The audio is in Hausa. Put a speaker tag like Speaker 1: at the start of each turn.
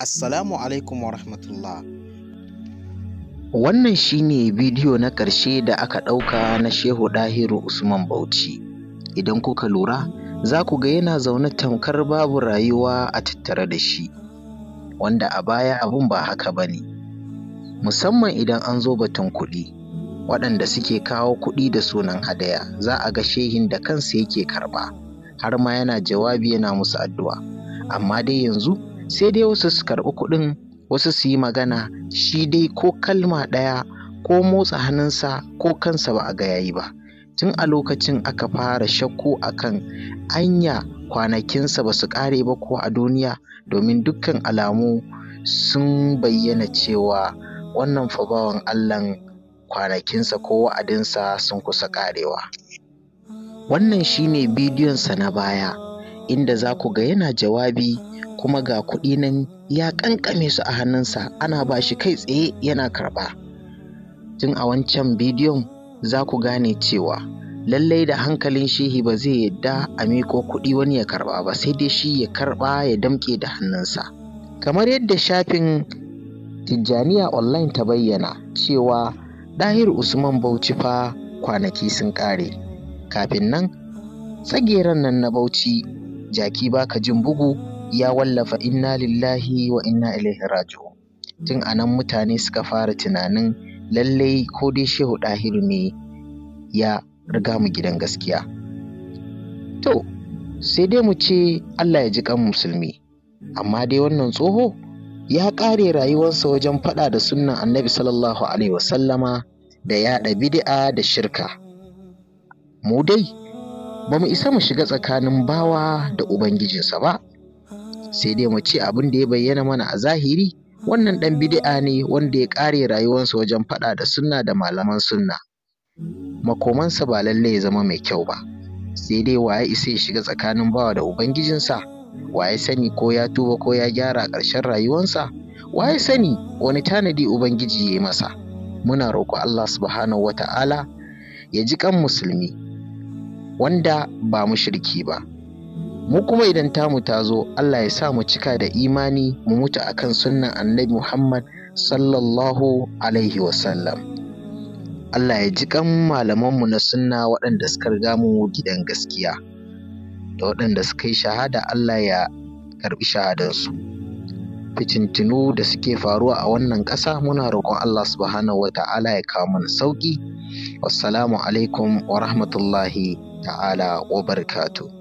Speaker 1: Assalamu alaikum wa rahmatullah.
Speaker 2: Wannan shine bidiyo na ƙarshe da aka ɗauka na Shehu Ɗahiru Usman Bauchi. Idan kuka lura, za ku ga yana zaune tamkar babu rayuwa a tattare da shi, wanda a baya abun ba haka ba ne. Musamman idan an zo batun kuɗi, waɗanda suke kawo kuɗi da sunan hadaya, za a ga shehin da kansa yake karɓa, har ma yana jawabi yana musu addu'a. Amma dai yanzu sai dai wasu su karɓi kuɗin, wasu su yi magana, shi dai ko kalma ɗaya ko motsa hannunsa ko kansa ba a ga yayi ba. Tun a lokacin aka fara shakku akan anya kwanakinsa ba su ƙare ba ko a duniya, domin dukkan alamu sun bayyana cewa wannan fa bawan Allahn kwanakinsa ko wa'adinsa sun kusa ƙarewa. Wannan shine bidiyonsa na baya, inda za ku ga yana jawabi kuma ga kuɗi nan ya ƙanƙame su a hannunsa, ana ba shi kai tsaye yana karɓa. Tun a wancan bidiyon za ku gane cewa lallai da hankalin shehi ba zai yadda a miƙo kuɗi wani ya karɓa ba, sai dai shi ya karɓa ya damƙe da hannunsa. Kamar yadda shafin Tijjaniya Online ta bayyana cewa Ɗahiru Usman Bauchi fa kwanaki sun ƙare. Kafin nan, tsageren nan na Bauchi, Jaki Baka Jin Bugu, ya wallafa inna lillahi wa inna ilaihi raji'un. Tun a nan mutane suka fara tunanin lallai ko dai Shehu Ɗahiru ne ya riga mu gidan gaskiya. To, sai dai mu ce Allah ya ji kan musulmi. Amma dai wannan tsoho ya ƙare rayuwarsa wajen faɗa da sunnan Annabi sallallahu alaihi wasallama da yaɗa bid'a da shirka. Mu dai ba mu isa mu shiga tsakanin bawa da ubangijinsa ba, sai dai mu ce abin da ya bayyana mana a zahiri, wannan ɗan bid'a ne wanda ya ƙare rayuwarsa wajen faɗa da sunna da malaman sunna. Makomansa ba lallai ya zama mai kyau ba, sai dai waye isa ya shiga tsakanin bawa da ubangijinsa? Waye sani ko ya tuba ko ya gyara ƙarshen rayuwarsa? Waye sani wani tanadi ubangiji ya yi masa? Muna roƙo Allah subhanahu wata'ala ya ji kan musulmi wanda ba mushriki ba. Mu kuma idan tamu ta zo, Allah ya sa mu cika da imani, mu mutu akan sunnan Annabi Muhammad sallallahu alaihi wasallam. Allah ya ji kan malamanmu na sunna waɗanda suka riga mu gidan gaskiya, da waɗanda suka yi shahada, Allah ya karɓi shahadansu. Fitintinu da suke faruwa a wannan ƙasa, muna roƙon Allah subhanahu wata'ala ya kawo mana sauƙi. Wassalamu alaikum wa rahmatullahi ta'ala wa barakatuh.